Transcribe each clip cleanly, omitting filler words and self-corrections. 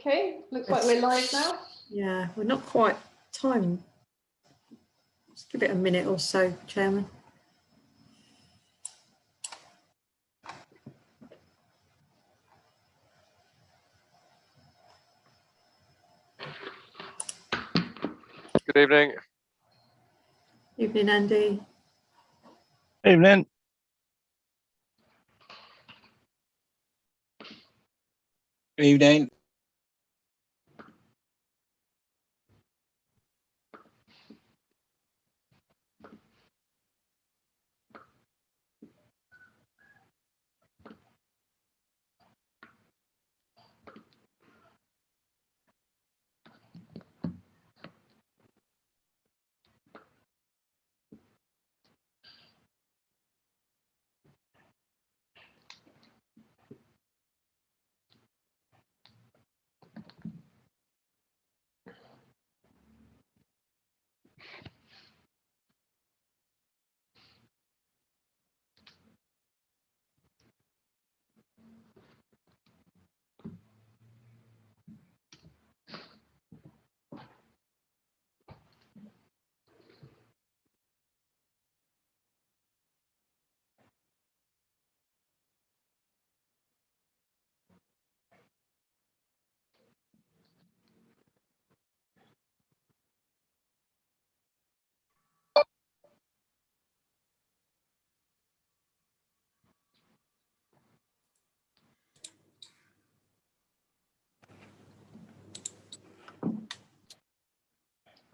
Okay, looks like we're live now. Yeah, we're not quite time. Let's give it a minute or so, Chairman. Good evening. Evening, Andy. Evening. Good evening.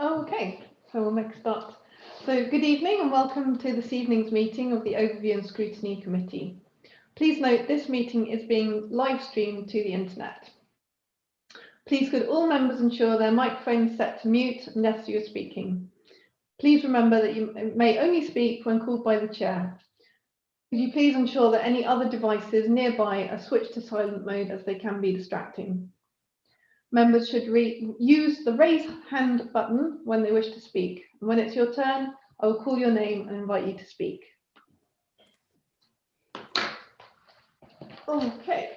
Okay, so we'll make a start. So good evening and welcome to this evening's meeting of the Overview and Scrutiny Committee. Please note this meeting is being live streamed to the internet. Please could all members ensure their microphone is set to mute unless you are speaking. Please remember that you may only speak when called by the chair. Could you please ensure that any other devices nearby are switched to silent mode as they can be distracting. Members should use the raise hand button when they wish to speak. And when it's your turn, I will call your name and invite you to speak. Okay,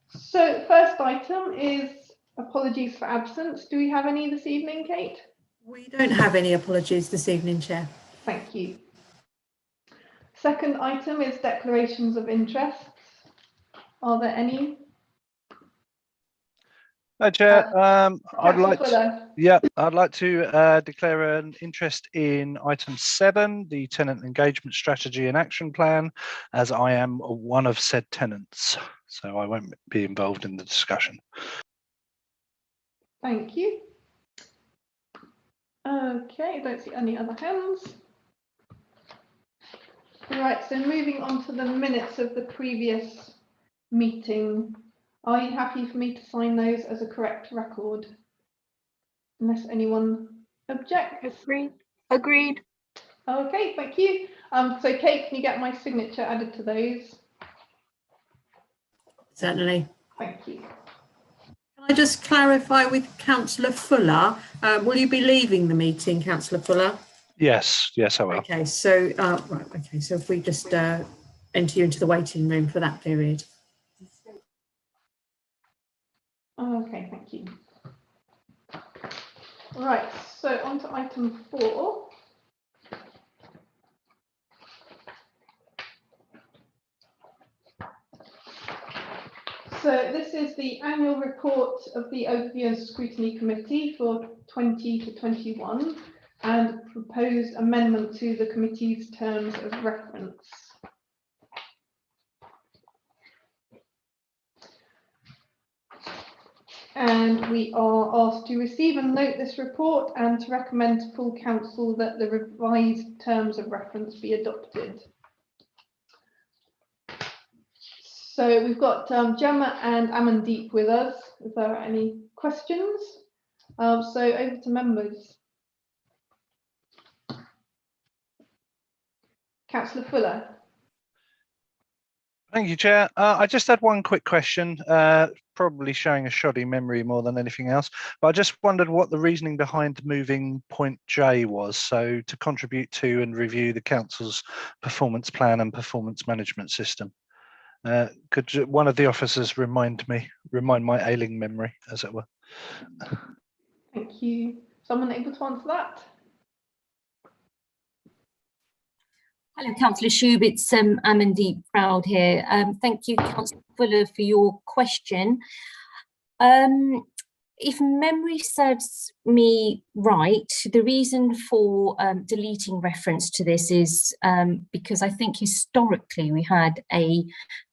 so first item is apologies for absence. Do we have any this evening, Kate? We don't have any apologies this evening, Chair. Thank you. Second item is declarations of interests. Are there any? Hi, Chair. I'd like to declare an interest in item 7, the tenant engagement strategy and action plan, as I am one of said tenants, so I won't be involved in the discussion. Thank you. Okay, I don't see any other hands. Right, so moving on to the minutes of the previous meeting. Are you happy for me to sign those as a correct record? Unless anyone objects. Agreed. Okay, thank you. So Kate, can you get my signature added to those? Certainly. Thank you. Can I just clarify with Councillor Fuller? Will you be leaving the meeting, Councillor Fuller? Yes, I will. Okay, so right. Okay, so if we just enter you into the waiting room for that period. Okay, thank you. Right, so on to item 4. So this is the annual report of the Overview and Scrutiny Committee for 20 to 21 and proposed amendment to the committee's terms of reference. And we are asked to receive and note this report and to recommend to full council that the revised terms of reference be adopted. So we've got Gemma and Amandeep with us. If there are any questions, so over to members. Councillor Fuller. Thank you, Chair. I just had one quick question, probably showing a shoddy memory more than anything else, but I just wondered what the reasoning behind moving point J was, so to contribute to and review the Council's performance plan and performance management system. Could one of the officers remind my ailing memory, as it were? Thank you. Someone able to answer that? Hello, Councillor Shube. It's Amandeep Proud here. Thank you, Councillor Fuller, for your question. If memory serves me right, the reason for deleting reference to this is because I think historically we had a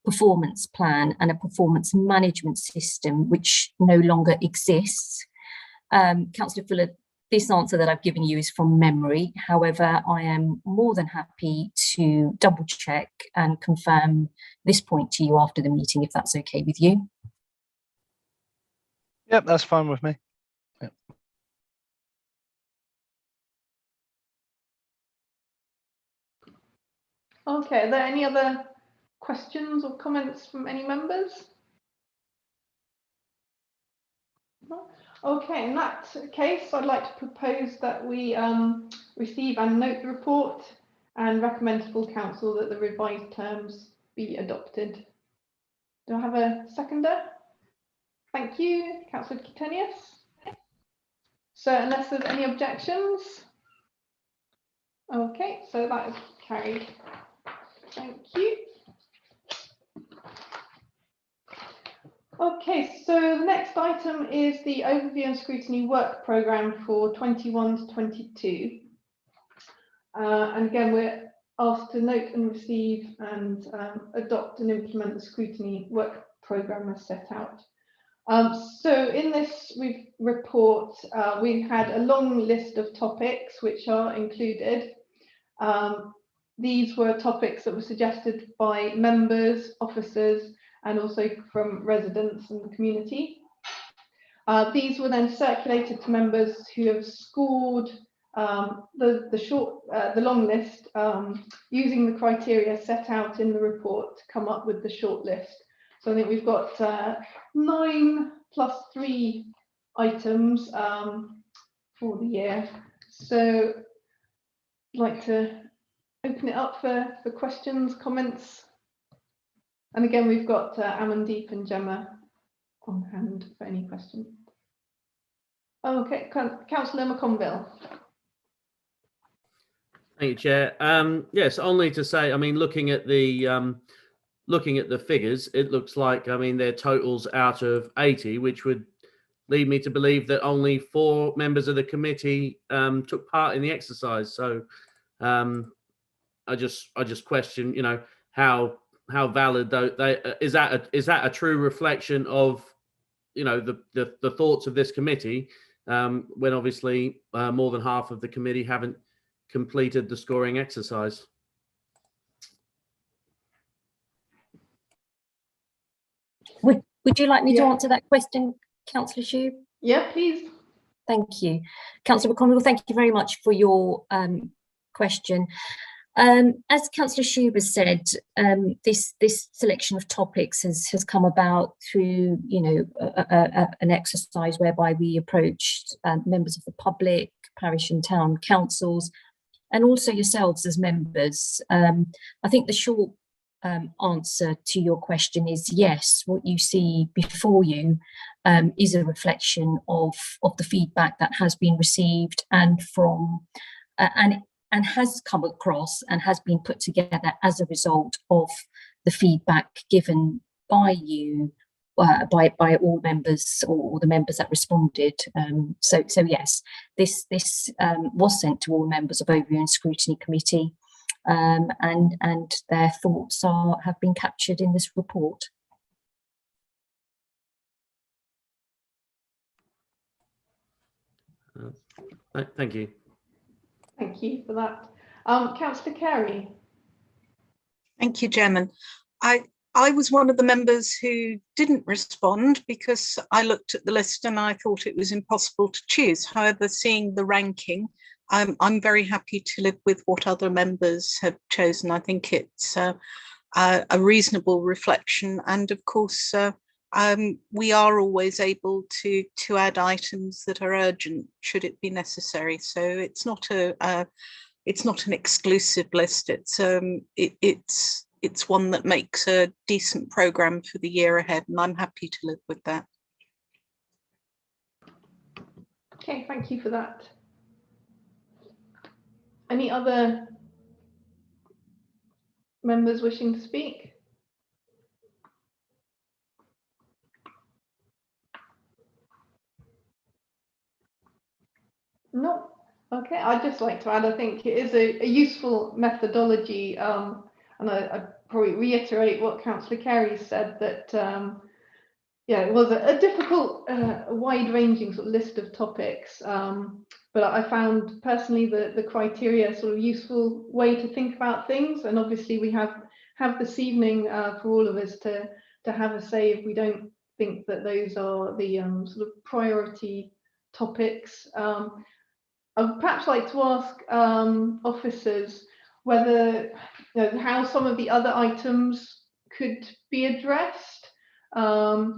performance plan and a performance management system which no longer exists. Councillor Fuller, this answer that I've given you is from memory. However, I am more than happy to double check and confirm this point to you after the meeting, if that's okay with you. Yep, that's fine with me. Yep. Okay, are there any other questions or comments from any members? No? Okay, in that case, I'd like to propose that we receive and note the report and recommend to full council that the revised terms be adopted. Do I have a seconder? Thank you, Councillor Kitenius. So unless there's any objections, okay, so that is carried. Thank you. Okay, so the next item is the overview and scrutiny work programme for 21 to 22. And again, we're asked to note and receive and adopt and implement the scrutiny work programme as set out. So in this report, we've had a long list of topics which are included. These were topics that were suggested by members, officers, and also from residents and the community. These were then circulated to members who have scored the long list using the criteria set out in the report to come up with the short list. So I think we've got 9 plus 3 items for the year. So I'd like to open it up for questions, comments. And again, we've got Amandeep and Gemma on hand for any questions. Okay, Councillor McConville. Thank you, Chair. Yes, only to say, I mean, looking at the figures, it looks like, I mean, they're totals out of 80, which would lead me to believe that only 4 members of the committee took part in the exercise. So I just question, you know, how valid is that a true reflection of, you know, the thoughts of this committee when obviously more than half of the committee haven't completed the scoring exercise. Would you like me to answer that question, Councillor Shube? Yeah, please. Thank you. Councillor McConville, thank you very much for your question. As Councillor Shube has said, this selection of topics has come about through, you know, an exercise whereby we approached members of the public, parish and town councils, and also yourselves as members. I think the short answer to your question is yes. What you see before you is a reflection of the feedback that has been received and from and has come across and has been put together as a result of the feedback given by you, by all members or the members that responded. So yes, this was sent to all members of Overview and Scrutiny Committee, and their thoughts have been captured in this report. Thank you. Thank you for that. Councillor Carey. Thank you, Chairman. I was one of the members who didn't respond because I looked at the list and I thought it was impossible to choose. However, seeing the ranking, I'm very happy to live with what other members have chosen. I think it's a reasonable reflection, and of course we are always able to add items that are urgent should it be necessary. So it's not an exclusive list. It's it's one that makes a decent programme for the year ahead, and I'm happy to live with that. Okay, thank you for that. Any other members wishing to speak? No. Okay, I'd just like to add, I think it is a useful methodology, and I probably reiterate what Councillor Carey said, that yeah, it was a difficult, wide-ranging sort of list of topics, but I found personally the criteria sort of useful way to think about things, and obviously we have this evening for all of us to have a say if we don't think that those are the sort of priority topics. I would perhaps like to ask officers whether, how some of the other items could be addressed. For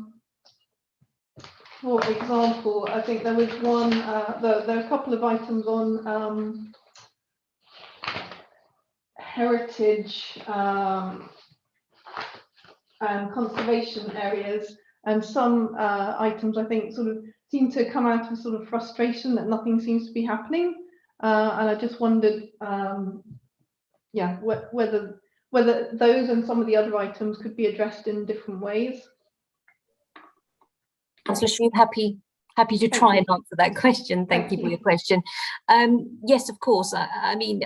example, I think there was one, there are a couple of items on heritage and conservation areas, and some items I think sort of seem to come out of sort of frustration that nothing seems to be happening, and I just wondered, yeah, whether those and some of the other items could be addressed in different ways. Councillor Shube, happy to try and answer that question. Thank you for your question. Yes, of course. I mean,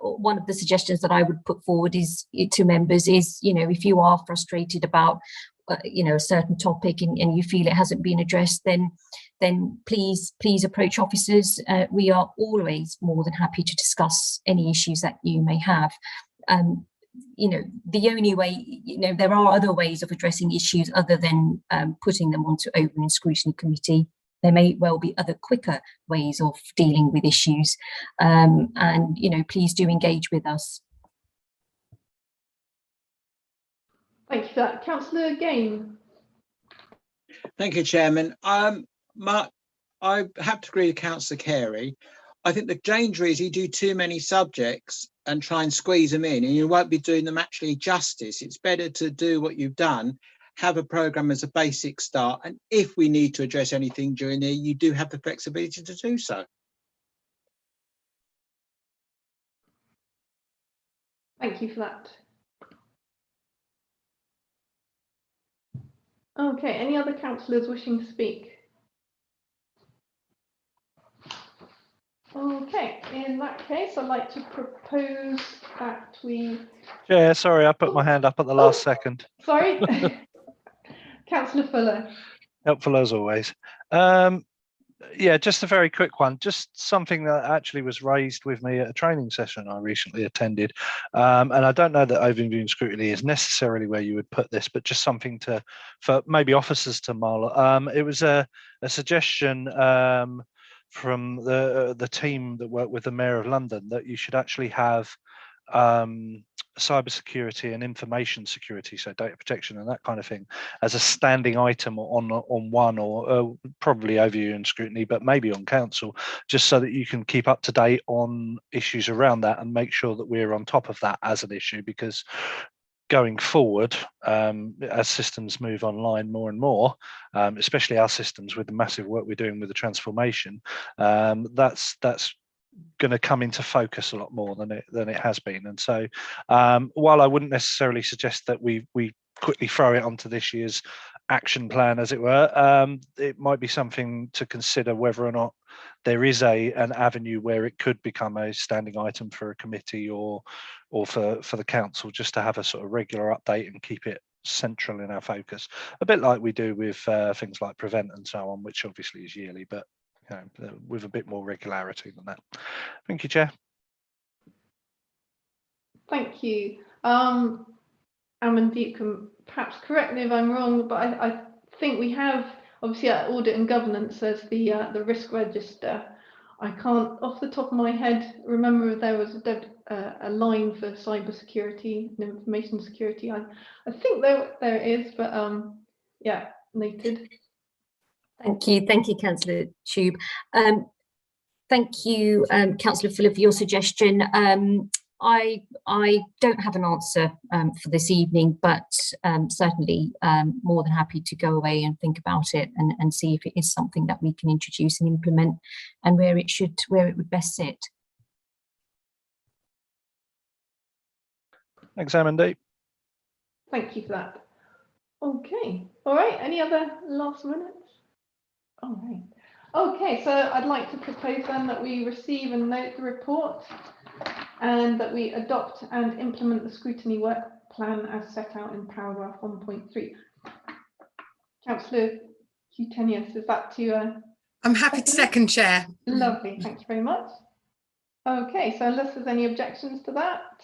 one of the suggestions that I would put forward is to members is, if you are frustrated about a certain topic and you feel it hasn't been addressed, then please approach officers. We are always more than happy to discuss any issues that you may have. The only way, there are other ways of addressing issues other than putting them onto open and scrutiny committee. There may well be other quicker ways of dealing with issues, and please do engage with us. Thank you for that. Councillor Gain. Thank you, Chairman. I have to agree with Councillor Carey. I think the danger is you do too many subjects and try and squeeze them in, and you won't be doing them actually justice. It's better to do what you've done, have a programme as a basic start, and if we need to address anything during there, you do have the flexibility to do so. Thank you for that. Okay, any other councillors wishing to speak? Okay, in that case, I'd like to propose that we... Yeah, sorry, I put my hand up at the last second. Sorry. Councillor Fuller. Helpful as always. Yeah, just a very quick one. Just something that actually was raised with me at a training session I recently attended. And I don't know that overview and scrutiny is necessarily where you would put this, but just something for maybe officers to mull. It was a suggestion from the team that worked with the Mayor of London that you should actually have cyber security and information security, so data protection and that kind of thing, as a standing item on one, or probably overview and scrutiny, but maybe on council, just so that you can keep up to date on issues around that and make sure that we're on top of that as an issue, because going forward, as systems move online more and more, especially our systems with the massive work we're doing with the transformation, that's going to come into focus a lot more than it has been. And so while I wouldn't necessarily suggest that we quickly throw it onto this year's action plan, as it were, it might be something to consider whether or not there is an avenue where it could become a standing item for a committee or for the council, just to have a sort of regular update and keep it central in our focus, a bit like we do with things like Prevent and so on, which obviously is yearly, but with a bit more regularity than that. Thank you, Chair. Thank you. Amanda, you can perhaps correct me if I'm wrong, but I think we have, obviously, audit and governance, there's the risk register. I can't, off the top of my head, remember if there was a line for cyber security and information security. I think there is, but yeah, noted. Thank you, Councillor Tube. Thank you, Councillor Fuller, for your suggestion. I don't have an answer for this evening, but certainly more than happy to go away and think about it and see if it is something that we can introduce and implement, and where it would best sit. Thanks, Amanda. Thank you for that. Okay, all right, any other last minutes? All right. Okay, so I'd like to propose then that we receive and note the report and that we adopt and implement the scrutiny work plan as set out in paragraph 1.3. Councillor Cutenius, is that to... I'm happy to second, Chair. Lovely, thank you very much. Okay, so unless there's any objections to that,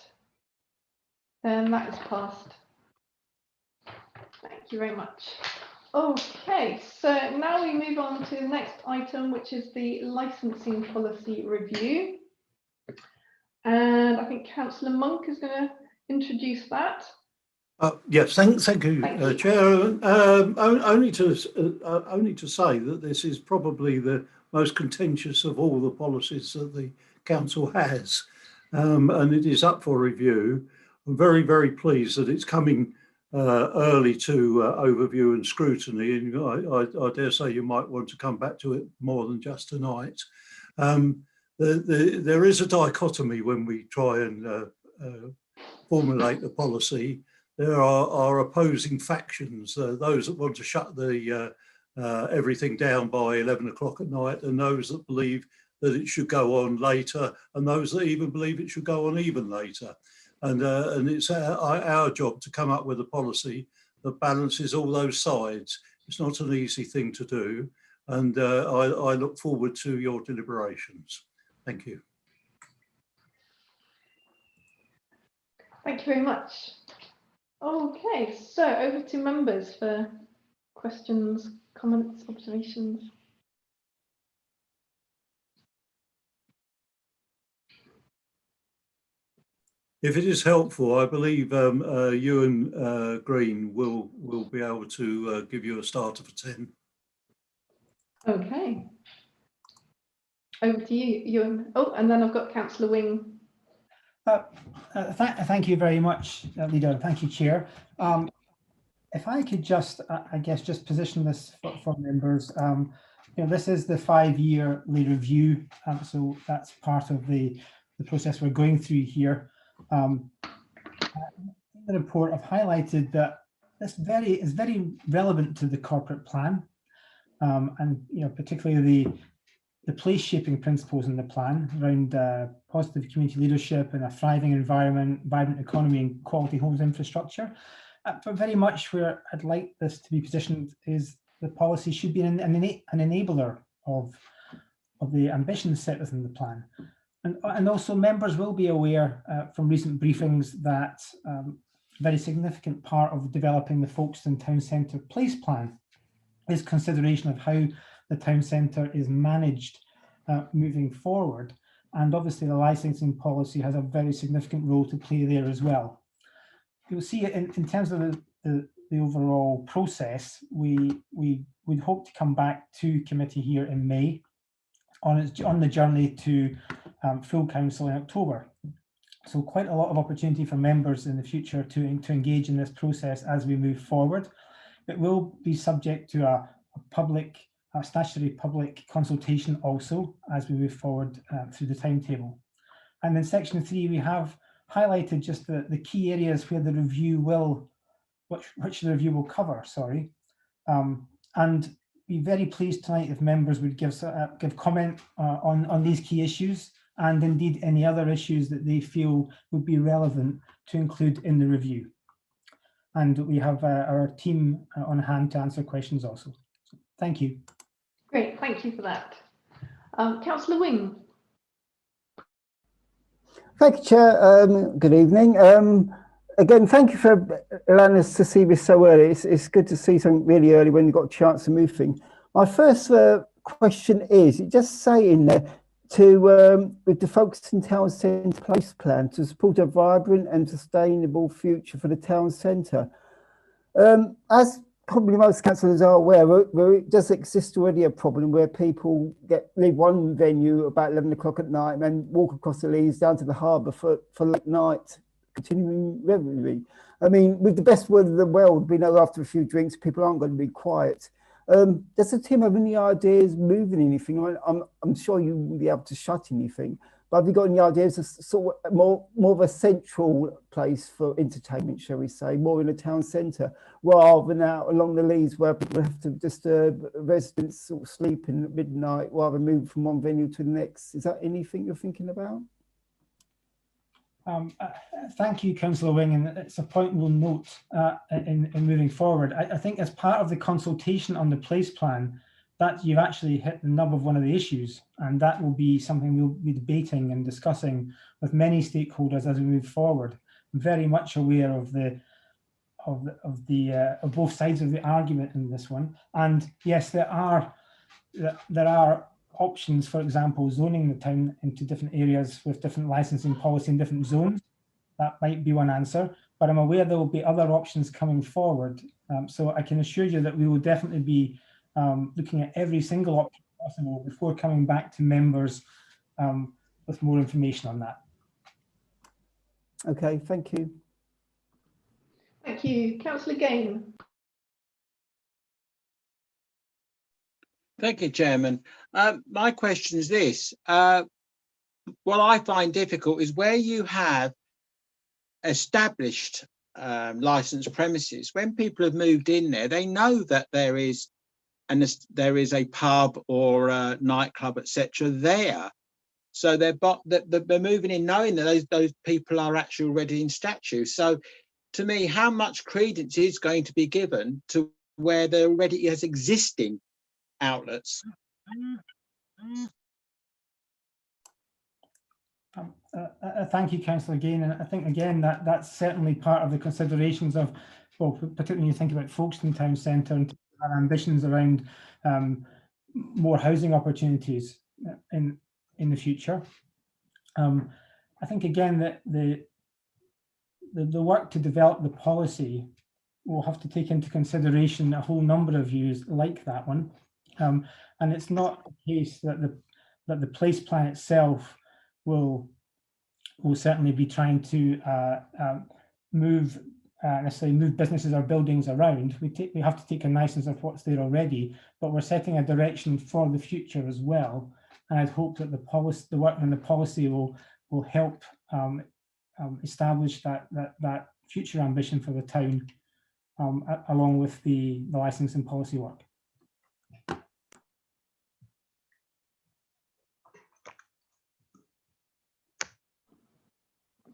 then that is passed. Thank you very much. Okay, so now we move on to the next item, which is the licensing policy review. And I think Councillor Monk is going to introduce that. Yes, thank you, Chair. Only to say that this is probably the most contentious of all the policies that the Council has, and it is up for review. I'm very, very pleased that it's coming early to overview and scrutiny, and I dare say you might want to come back to it more than just tonight. There is a dichotomy when we try and formulate the policy. There are opposing factions, those that want to shut the everything down by 11 o'clock at night, and those that believe that it should go on later, and those that even believe it should go on even later. And it's our job to come up with a policy that balances all those sides. It's not an easy thing to do, and I look forward to your deliberations. Thank you. Thank you very much. Okay, so over to members for questions, comments, observations. If it is helpful, I believe Ewan Green will be able to give you a starter for 10. Okay. Over to you, Ewan. Oh, and then I've got Councillor Wing. Thank you very much, Leader. Thank you, Chair. If I could just, I guess, just position this for members. You know, this is the 5-yearly review, so that's part of the process we're going through here. In the report, I've highlighted that this is very relevant to the corporate plan, and you know, particularly the place shaping principles in the plan around positive community leadership and a thriving environment, vibrant economy, and quality homes infrastructure. But very much where I'd like this to be positioned is the policy should be an enabler of the ambitions set within the plan. And also members will be aware from recent briefings that a very significant part of developing the Folkestone Town Centre Place Plan is consideration of how the town centre is managed moving forward. And obviously the licensing policy has a very significant role to play there as well. You'll see it in terms of the overall process, we would hope to come back to committee here in May on the journey to full council in October. So quite a lot of opportunity for members in the future to engage in this process as we move forward. It will be subject to a statutory public consultation also as we move forward through the timetable. And in section 3, we have highlighted just the key areas where the review will, which the review will cover, sorry. And be very pleased tonight if members would give comment on these key issues, and indeed any other issues that they feel would be relevant to include in the review. And we have our team on hand to answer questions also. So, thank you. Great, thank you for that. Councillor Wing. Thank you, Chair. Good evening. Again, thank you for allowing us to see this so early. It's good to see something really early when you've got a chance to move things. My first question is, it just say in there with the Folkestone Town Centre Place Plan to support a vibrant and sustainable future for the town centre. As probably most councillors are aware, where it does exist already a problem where people leave one venue about 11 o'clock at night and then walk across the Leas down to the harbour for late night, continuing revelry. I mean, with the best word of the world, we know after a few drinks, people aren't going to be quiet. Does the team have any ideas moving anything? I'm sure you will be able to shut anything, but have you got any ideas of sort of more of a central place for entertainment, shall we say, more in a town centre, rather than out along the Leas where people have to disturb residents sort of sleeping at midnight rather than move from one venue to the next? Is that anything you're thinking about? Thank you, Councillor Wing, and it's a point we'll note in moving forward. I think as part of the consultation on the place plan, that you've actually hit the nub of one of the issues, and that will be something we'll be debating and discussing with many stakeholders as we move forward. I'm very much aware of both sides of the argument in this one, and yes, there are options, for example, zoning the town into different areas with different licensing policy in different zones. That might be one answer, but I'm aware there will be other options coming forward. So I can assure you that we will definitely be looking at every single option possible before coming back to members with more information on that. Okay, thank you. Thank you. Councillor Gain. Thank you, Chairman. My question is this. What I find difficult is where you have established licensed premises, when people have moved in there, they know that there is a pub or a nightclub, etc. there. So they're moving in knowing that those people are actually already in statute. So to me, how much credence is going to be given to where there already is existing outlets? Thank you, Councillor Gain, and I think again that's certainly part of the considerations of, well, particularly when you think about Folkestone Town Centre and our ambitions around more housing opportunities in the future. I think again that the work to develop the policy will have to take into consideration a whole number of views like that one. And it's not the case that the place plan itself will certainly be trying to necessarily move businesses or buildings around. We have to take cognizance of what's there already, but we're setting a direction for the future as well. And I'd hope that the work on the policy will help establish that future ambition for the town, along with the licensing policy work.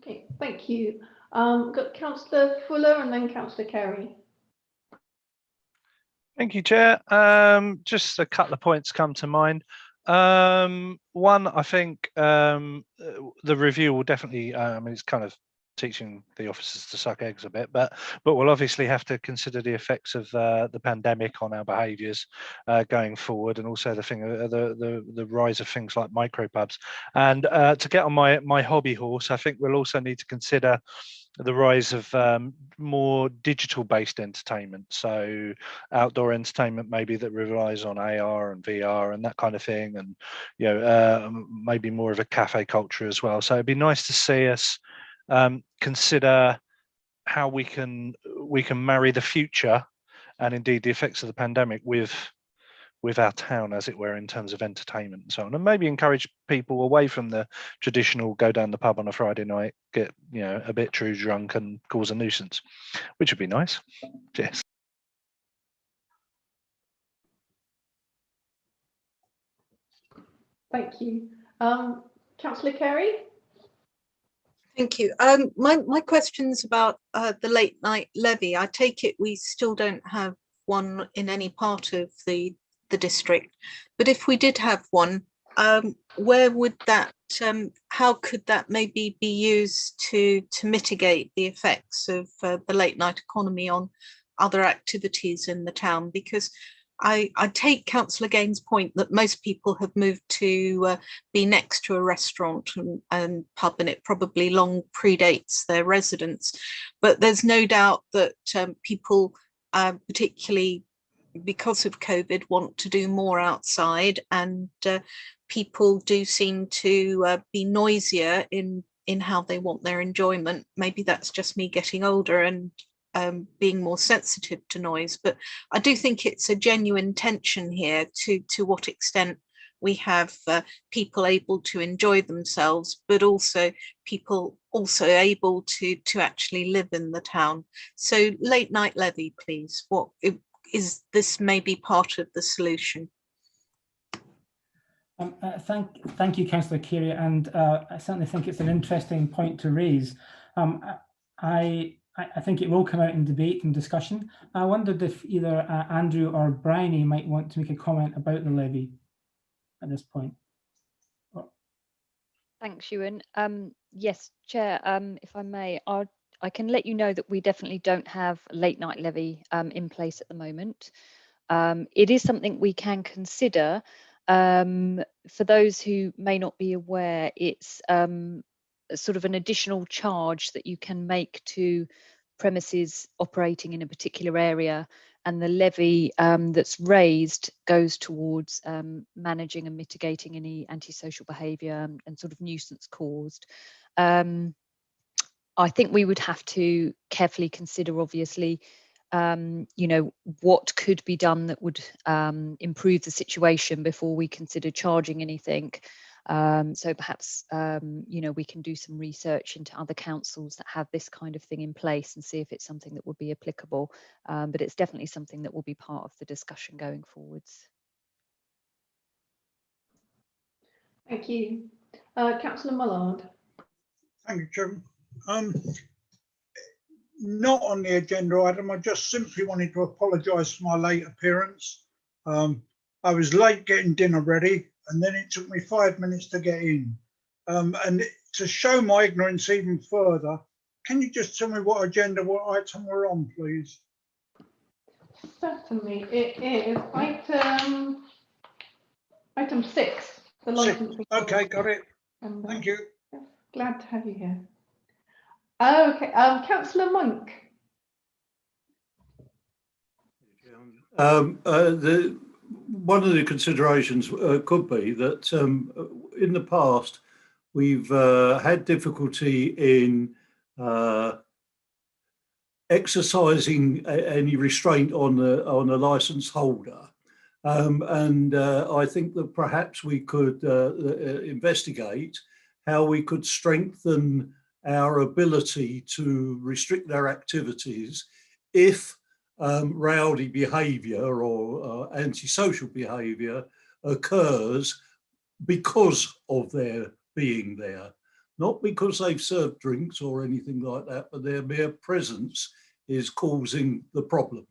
Okay, thank you. We've got Councillor Fuller and then Councillor Carey. Thank you, Chair. Just a couple of points come to mind. One, I think the review will definitely, I mean, it's kind of teaching the officers to suck eggs a bit, but we'll obviously have to consider the effects of the pandemic on our behaviours going forward, and also the rise of things like micropubs. And to get on my hobby horse, I think we'll also need to consider the rise of more digital-based entertainment, so outdoor entertainment maybe that relies on AR and VR and that kind of thing, and maybe more of a cafe culture as well. So it'd be nice to see us consider how we can marry the future and indeed the effects of the pandemic with our town, as it were, in terms of entertainment and so on, and maybe encourage people away from the traditional go down the pub on a Friday night, get a bit true drunk and cause a nuisance, which would be nice. Cheers. Thank you. Councillor Carey. Thank you. My question's about the late night levy. I take it we still don't have one in any part of the district, but if we did have one, where would that, how could that maybe be used to mitigate the effects of the late night economy on other activities in the town? Because I take Councillor Gaines' point that most people have moved to be next to a restaurant and pub, and it probably long predates their residence. But there's no doubt that people particularly because of COVID, want to do more outside, and people do seem to be noisier in how they want their enjoyment. Maybe that's just me getting older and being more sensitive to noise, but I do think it's a genuine tension here to what extent we have people able to enjoy themselves, but also people also able to actually live in the town. So late night levy, please. What is this? Maybe part of the solution. Thank you, Councillor Carey, and I certainly think it's an interesting point to raise. I think it will come out in debate and discussion. I wondered if either Andrew or Briony might want to make a comment about the levy at this point. Thanks, Ewan. Yes, Chair, if I may, I can let you know that we definitely don't have a late night levy in place at the moment. It is something we can consider. For those who may not be aware, it's sort of an additional charge that you can make to premises operating in a particular area, and the levy that's raised goes towards managing and mitigating any antisocial behaviour and sort of nuisance caused. I think we would have to carefully consider, obviously, you know, what could be done that would improve the situation before we consider charging anything. So perhaps, you know, we can do some research into other councils that have this kind of thing in place and see if it's something that would be applicable. But it's definitely something that will be part of the discussion going forwards. Thank you. Councillor Mullard. Thank you, Chairman. Not on the agenda item. I just simply wanted to apologise for my late appearance. I was late getting dinner ready, and then it took me 5 minutes to get in. And to show my ignorance even further, can you just tell me what item we're on, please? Certainly, it is item 6. The license. Okay, got it. Thank you. Glad to have you here. Okay, Councillor Monk. One of the considerations could be that in the past we've had difficulty in exercising any restraint on the licence holder, and I think that perhaps we could investigate how we could strengthen our ability to restrict their activities if rowdy behaviour or antisocial behaviour occurs because of their being there, not because they've served drinks or anything like that, but their mere presence is causing the problem.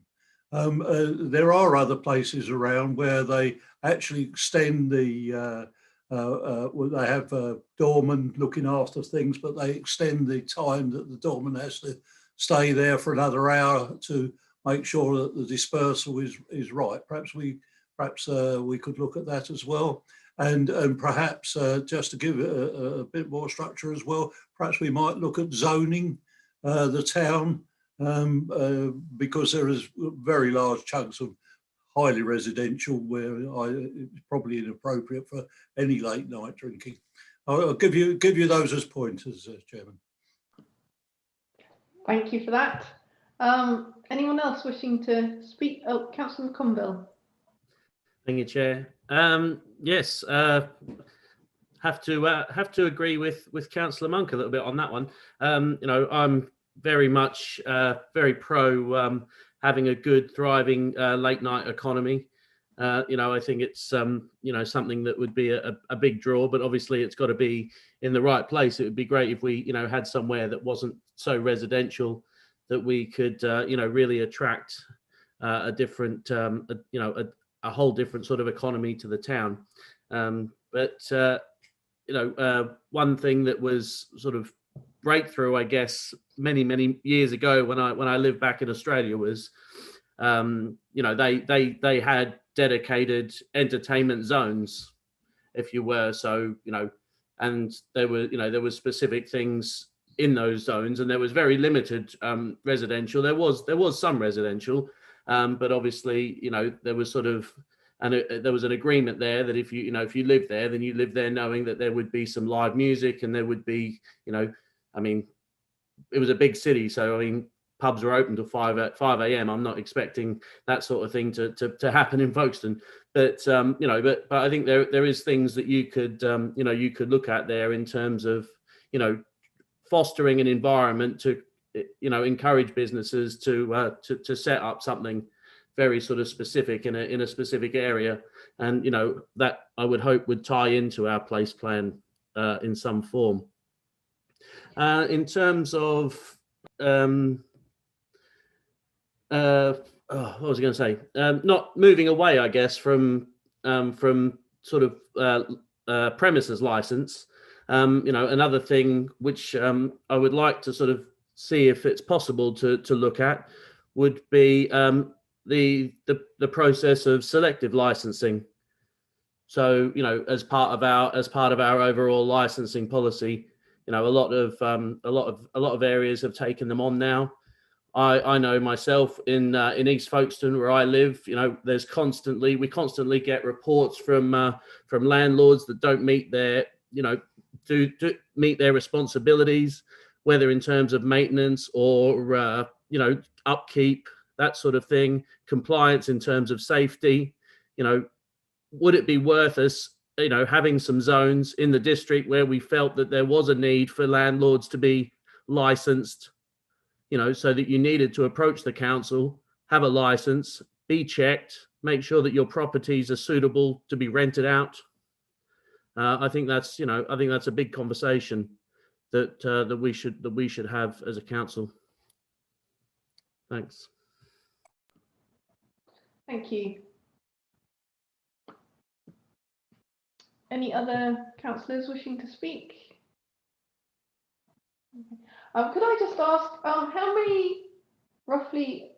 There are other places around where they actually extend the they have a doorman looking after things, but they extend the time that the doorman has to stay there for another hour to make sure that the dispersal is right. Perhaps we could look at that as well, and perhaps just to give a bit more structure as well, perhaps we might look at zoning the town, because there is very large chunks of highly residential where it's probably inappropriate for any late night drinking. I'll give you those as pointers, Chairman. Thank you for that. Anyone else wishing to speak? Oh, Councillor McConville. Thank you, Chair. Yes, have to agree with Councillor Monk a little bit on that one. You know, I'm very much very pro having a good, thriving late night economy. You know, I think it's you know, something that would be a big draw, but obviously it's got to be in the right place. It would be great if we, you know, had somewhere that wasn't so residential that we could, you know, really attract a different, you know, a whole different sort of economy to the town. But you know, one thing that was sort of breakthrough, I guess, many years ago when I lived back in Australia was, you know, they had dedicated entertainment zones, if you were. So, you know, and there were specific things in those zones, and there was very limited residential. There was some residential, But obviously, there was sort of, there was an agreement there that if you live there, then you live there knowing that there would be some live music, and there would be, I mean, it was a big city, so I mean, pubs were open till 5 a.m. I'm not expecting that sort of thing to happen in Folkestone, but but I think there is things that you could you could look at there in terms of fostering an environment to encourage businesses to set up something very sort of specific in a specific area, and that I would hope would tie into our place plan in some form. In terms of what was I going to say? Not moving away, I guess, from sort of premises license. Another thing which I would like to sort of see if it's possible to look at would be the process of selective licensing. So as part of our overall licensing policy, a lot of areas have taken them on now. I know myself in East Folkestone, where I live, we constantly get reports from landlords that don't meet their to meet their responsibilities, whether in terms of maintenance or upkeep, that sort of thing, compliance in terms of safety. Would it be worth us having some zones in the district where we felt that there was a need for landlords to be licensed, so that you needed to approach the council, have a license, be checked, make sure that your properties are suitable to be rented out? I think that's a big conversation that we should have as a council. Thanks. Thank you. Any other councillors wishing to speak? Could I just ask, how many roughly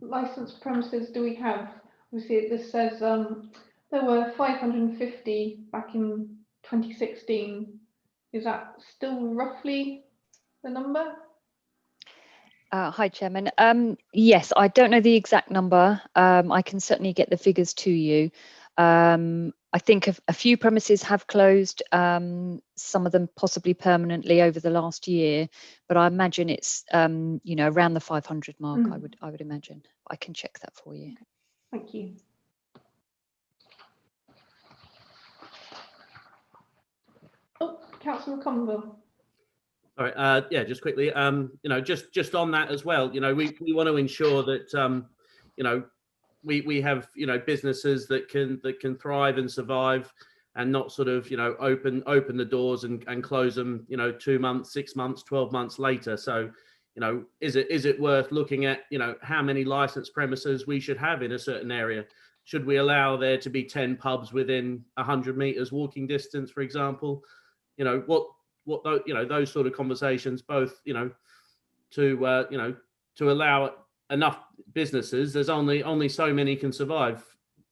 licensed premises do we have? Obviously, this says there were 550 back in 2016. Is that still roughly the number? Hi, Chairman. Yes, I don't know the exact number. I can certainly get the figures to you. I think a few premises have closed, some of them possibly permanently over the last year, but I imagine it's around the 500 mark. I would imagine. I can check that for you. Thank you. Oh, Councillor Conville. All right. Yeah, just quickly. Just on that as well. We want to ensure that we have businesses that can thrive and survive, and not sort of open the doors and close them 2 months, 6 months, 12 months later. So is it worth looking at how many licensed premises we should have in a certain area? Should we allow there to be 10 pubs within 100 meters walking distance, for example? What those sort of conversations, both to allow enough businesses. There's only so many can survive.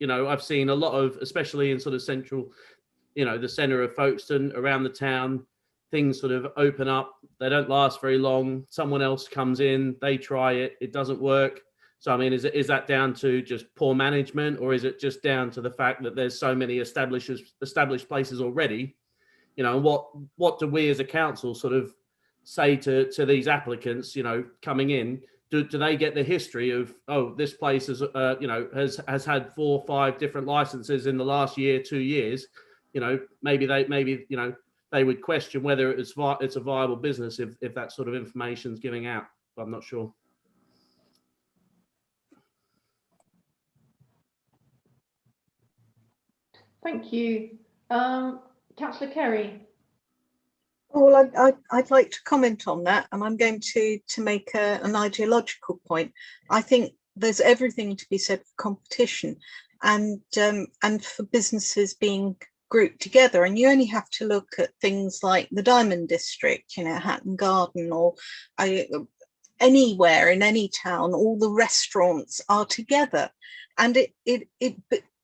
I've seen a lot of, especially in sort of central, the centre of Folkestone, around the town, things sort of open up. They don't last very long. Someone else comes in, they try it, it doesn't work. So I mean, is that down to just poor management, or is it just down to the fact that there's so many established places already? What do we as a council sort of say to these applicants, coming in? Do they get the history of, oh, this place is, has had 4 or 5 different licenses in the last year, 2 years? Maybe they would question whether it's a viable business if that sort of information is giving out. But I'm not sure. Thank you. Councillor Kerry. Well, I'd like to comment on that, and I'm going to make an ideological point. I think there's everything to be said for competition, and for businesses being grouped together. And you only have to look at things like the Diamond District, Hatton Garden, or anywhere in any town. All the restaurants are together, and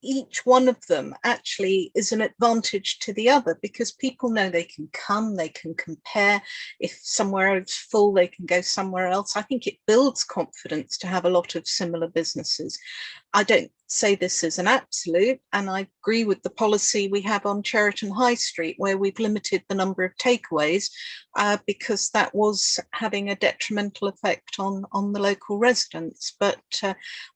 each one of them actually is an advantage to the other, because people know they can come, they can compare. If somewhere is full, they can go somewhere else. I think it builds confidence to have a lot of similar businesses. I don't say this as an absolute, and I agree with the policy we have on Cheriton High Street, where we've limited the number of takeaways because that was having a detrimental effect on the local residents. But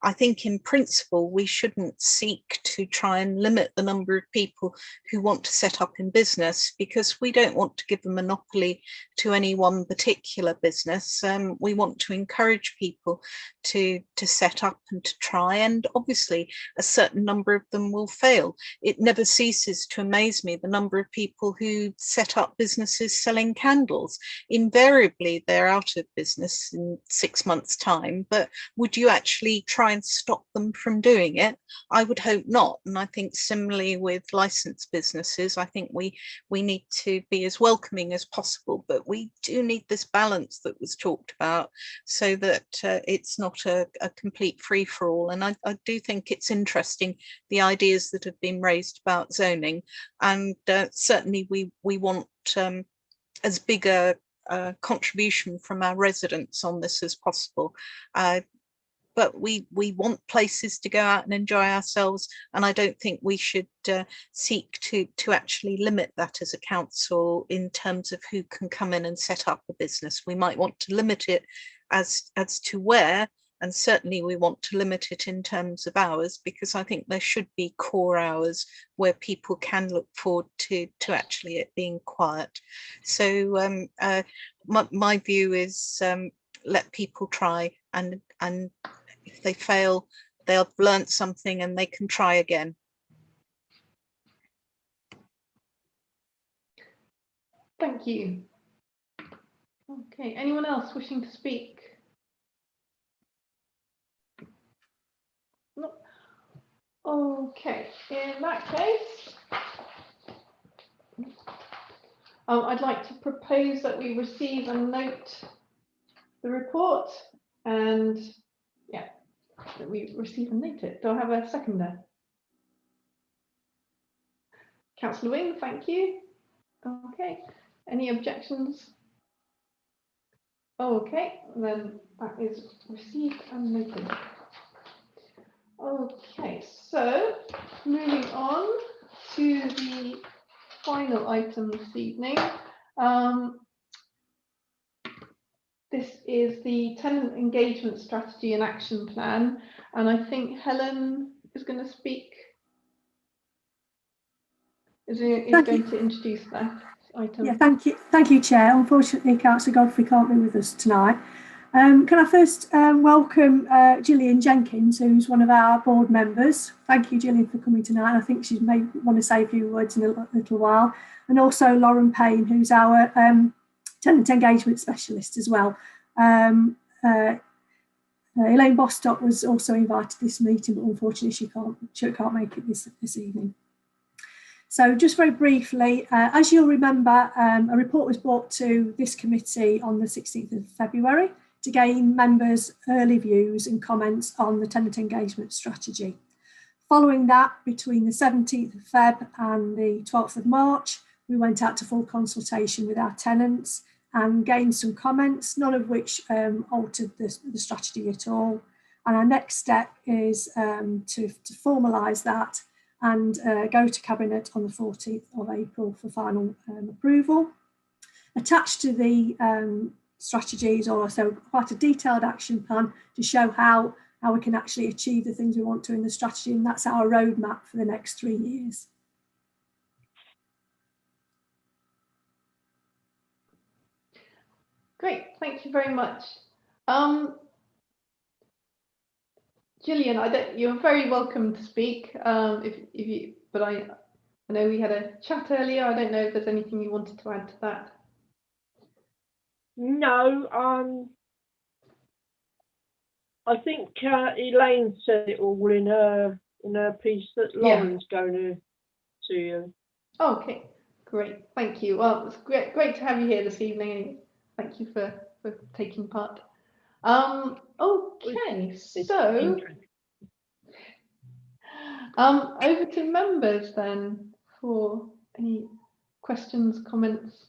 I think in principle, we shouldn't seek to try and limit the number of people who want to set up in business, because we don't want to give a monopoly to any one particular business. We want to encourage people to set up and to try, and obviously a certain number of them will fail. It never ceases to amaze me the number of people who set up businesses selling candles. Invariably they're out of business in 6 months' time, but would you actually try and stop them from doing it? I would hope not. And I think similarly with licensed businesses, I think we need to be as welcoming as possible, but we do need this balance that was talked about, so that it's not a complete free-for-all. And I do think it's interesting, the ideas that have been raised about zoning, and certainly we want as big a contribution from our residents on this as possible. But we want places to go out and enjoy ourselves, and I don't think we should seek to actually limit that as a council in terms of who can come in and set up a business. We might want to limit it as to where, and certainly we want to limit it in terms of hours, because I think there should be core hours where people can look forward to actually it being quiet. So my view is let people try, and if they fail, they'll learn something and they can try again. Thank you. Okay, anyone else wishing to speak? No. Okay, in that case, I'd like to propose that we receive and note the report, and yeah, that we receive and note it. Do I have a seconder? Councillor Wing, thank you. Okay, any objections? Okay, then that is received and noted. Okay, so moving on to the final item this evening. This is the Tenant Engagement Strategy and Action Plan, and I think Helen is going to speak. Is going to introduce that item. Yeah, thank you, Chair. Unfortunately, Councillor Godfrey can't be with us tonight. Can I first welcome Gillian Jenkins, who's one of our board members. Thank you, Gillian, for coming tonight. I think she may want to say a few words in a little while. And also Loren Paine, who's our tenant engagement specialist as well. Elaine Bostock was also invited to this meeting, but unfortunately she can't make it this evening. So just very briefly, as you'll remember, a report was brought to this committee on the 16th of February to gain members' early views and comments on the tenant engagement strategy. Following that, between the 17th of Feb and the 12th of March, we went out to full consultation with our tenants and gained some comments, none of which altered the strategy at all. And our next step is to formalise that and go to Cabinet on the 14th of April for final approval. Attached to the strategy is also quite a detailed action plan to show how we can actually achieve the things we want to in the strategy, and that's our roadmap for the next 3 years. Great, thank you very much. Gillian, you're very welcome to speak. But I know we had a chat earlier. I don't know if there's anything you wanted to add to that. No, I think Elaine said it all in her piece that Loren's going to you. Okay, great, thank you. Well, it's great to have you here this evening. Thank you for taking part. Okay, so Over to members then for any questions, comments.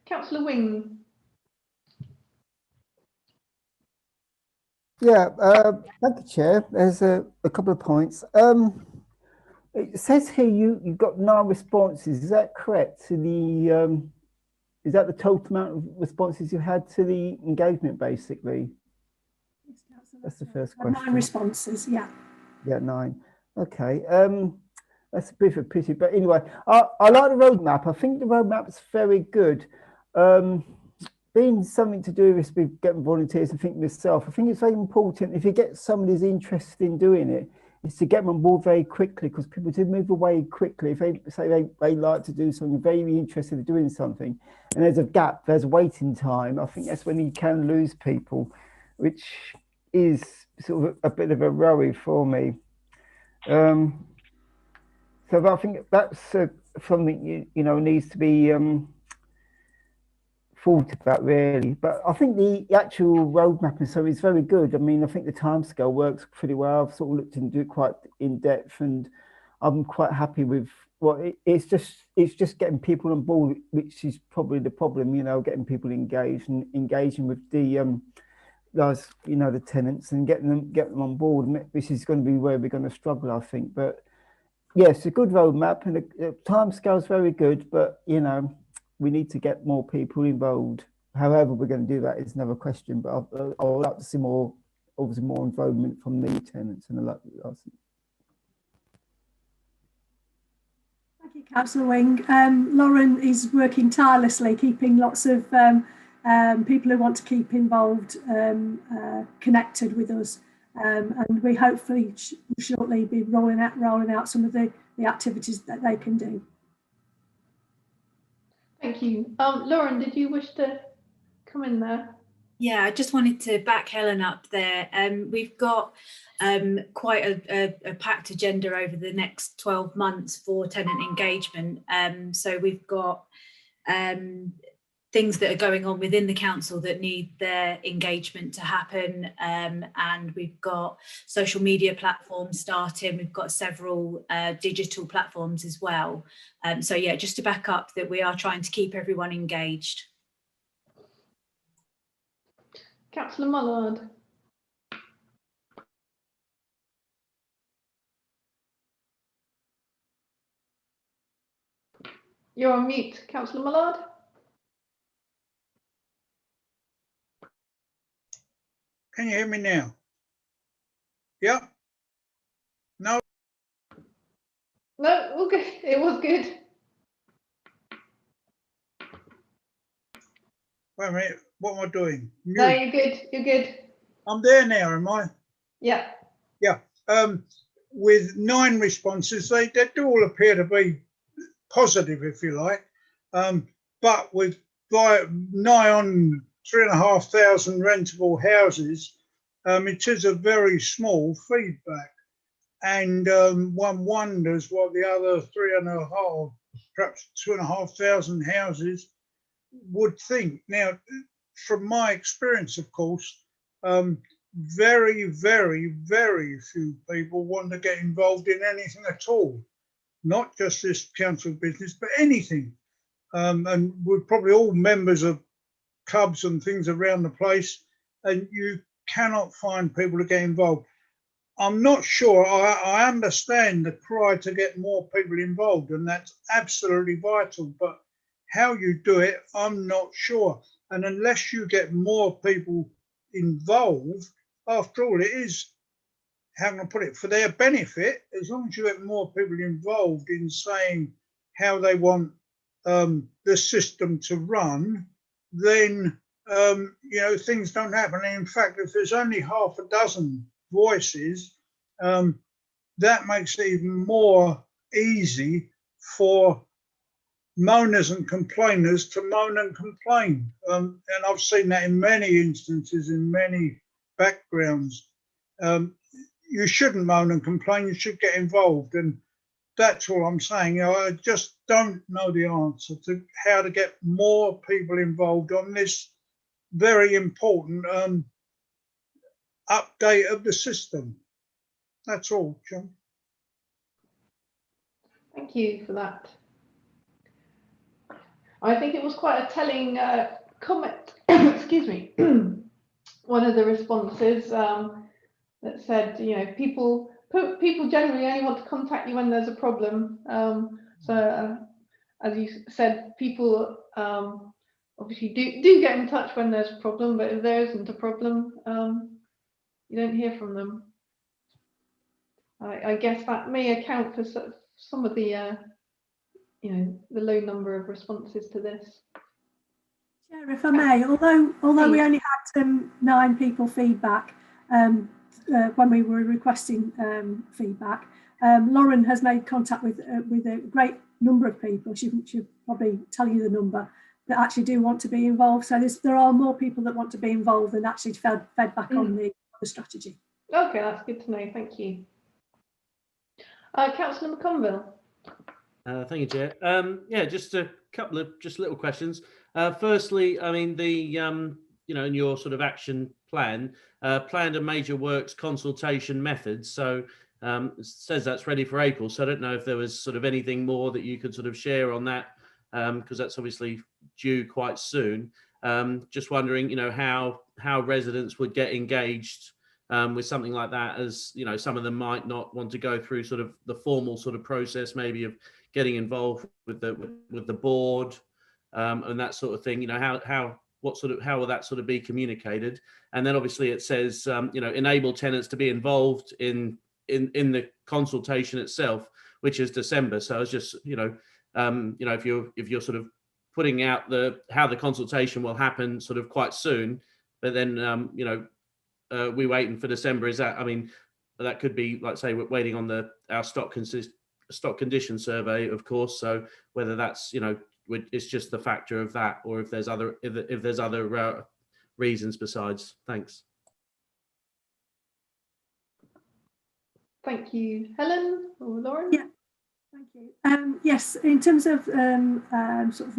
Councillor Wing. Yeah, thank you, Chair. There's a couple of points. It says here you've got 9 responses. Is that correct? To the is that the total amount of responses you had to the engagement, basically? That's the first question. 9 responses, yeah. Yeah, 9. Okay. That's a bit of a pity, but anyway, I like the roadmap. I think the roadmap's very good. Being something to do with getting volunteers and thinking myself, I think it's very important if you get somebody who's interested in doing it, is to get them on board very quickly, because people do move away quickly. If they say they like to do something, very interested in doing something, and there's a gap, there's a waiting time, I think that's when you can lose people, which is sort of a bit of a worry for me. So I think that's something you know needs to be thought about, really. But I think the actual roadmap and so is very good. I mean, I think the timescale works pretty well. I've sort of looked into it quite in depth, and I'm quite happy with it's just getting people on board, which is probably the problem. You know, getting people engaged and engaging with the guys, you know, the tenants, and getting them on board. This is going to be where we're going to struggle, I think. But yes, a good roadmap, and the timescale is very good. But you know, we need to get more people involved. However we're going to do that is another question, but I would like to see more, obviously more involvement from the tenants and the like. Thank you, Councillor Wing. Loren is working tirelessly, keeping lots of people who want to keep involved connected with us, and we hopefully shortly be rolling out some of the activities that they can do. Thank you. Loren, did you wish to come in there? Yeah, I just wanted to back Helen up there. We've got quite a packed agenda over the next 12 months for tenant engagement. So we've got things that are going on within the council that need their engagement to happen, and we've got social media platforms starting. We've got several digital platforms as well. So yeah, just to back up that we are trying to keep everyone engaged. Councillor Mullard. You're on mute, Councillor Mullard. Can you hear me now? Yeah? No? No, all good. It was good. Wait a minute, what am I doing? No, you're good. You're good. I'm there now, am I? Yeah. Yeah. With 9 responses, they do all appear to be positive, if you like. But with nigh on 3,500 rentable houses, it is a very small feedback, and one wonders what the other 3,500, perhaps 2,500 houses would think. Now, from my experience, of course, very, very, very few people want to get involved in anything at all, not just this council business, but anything. And we're probably all members of clubs and things around the place, and you cannot find people to get involved. I'm not sure. I understand the cry to get more people involved, and that's absolutely vital, but how you do it, I'm not sure. And unless you get more people involved, after all, it is, how can I put it, for their benefit. As long as you get more people involved in saying how they want the system to run, then you know, things don't happen. And in fact, if there's only half a dozen voices, that makes it even more easy for moaners and complainers to moan and complain. And I've seen that in many instances, in many backgrounds. You shouldn't moan and complain, you should get involved. And That's all I'm saying. You know, I just don't know the answer to how to get more people involved on this very important update of the system. That's all, John. Thank you for that. I think it was quite a telling comment, excuse me, one of the responses that said, you know, people generally only want to contact you when there's a problem. As you said, people obviously do get in touch when there's a problem, but if there isn't a problem, you don't hear from them. I guess that may account for some of the, you know, the low number of responses to this. Chair, if I may, although we only had 9 people feedback when we were requesting feedback, Loren has made contact with a great number of people. She'll probably tell you the number that actually do want to be involved. So there are more people that want to be involved than actually fed back on the strategy. Okay, that's good to know. Thank you. Councillor McConville. Thank you, Chair. Yeah, just a couple of little questions. Firstly, I mean, the you know, in your sort of action plan, planned and major works consultation methods. So it says that's ready for April. So I don't know if there was sort of anything more that you could sort of share on that, because that's obviously due quite soon. Just wondering, you know, how residents would get engaged with something like that, as you know, some of them might not want to go through sort of the formal sort of process, maybe of getting involved with the board and that sort of thing. You know, how will that sort of be communicated? And then obviously it says, you know, enable tenants to be involved in the consultation itself, which is December. So I was just, you know, if you're sort of putting out how the consultation will happen sort of quite soon, but then you know, we waiting for December. Is that, I mean, that could be, like say, we're waiting on our stock condition survey, of course. So whether that's, you know, it's just the factor of that, or if there's other reasons besides. Thanks. Thank you, Helen or Loren. Yeah, thank you. Yes, in terms of sort of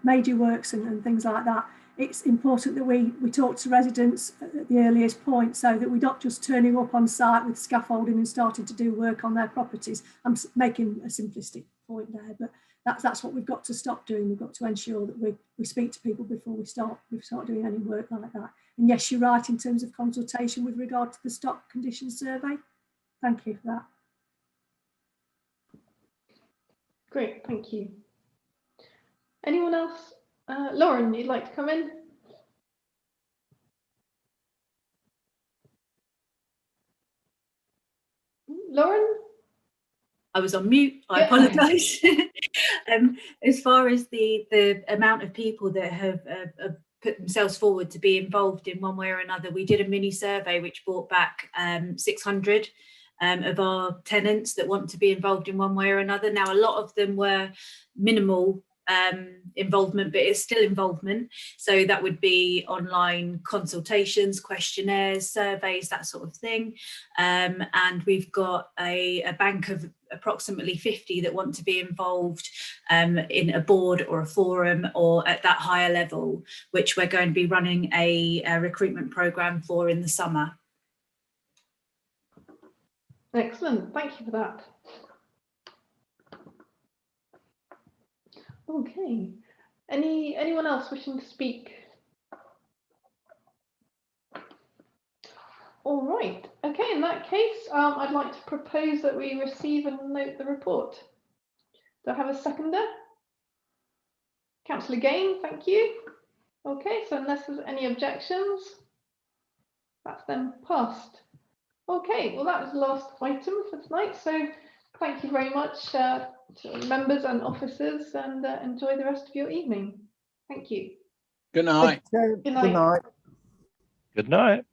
major works and things like that, it's important that we talk to residents at the earliest point, so that we're not just turning up on site with scaffolding and starting to do work on their properties. I'm making a simplistic point there, but that's what we've got to stop doing. We've got to ensure that we speak to people before we start doing any work like that. And yes, you're right in terms of consultation with regard to the stock condition survey. Thank you for that. Great, thank you. Anyone else? Loren, you'd like to come in? Loren? I was on mute. I apologise. As far as the amount of people that have put themselves forward to be involved in one way or another, we did a mini survey which brought back 600 of our tenants that want to be involved in one way or another. Now, a lot of them were minimal involvement, but it's still involvement. So that would be online consultations, questionnaires, surveys, that sort of thing. And we've got a bank of approximately 50 that want to be involved in a board or a forum or at that higher level, which we're going to be running a recruitment programme for in the summer. Excellent, thank you for that. Okay, anyone else wishing to speak? All right, okay, in that case, I'd like to propose that we receive and note the report. Do I have a seconder? Councillor Gain, thank you. Okay, so unless there's any objections, that's then passed. Okay, well that was the last item for tonight, so thank you very much to members and officers, and enjoy the rest of your evening. Thank you. Good night. Good night. Good night.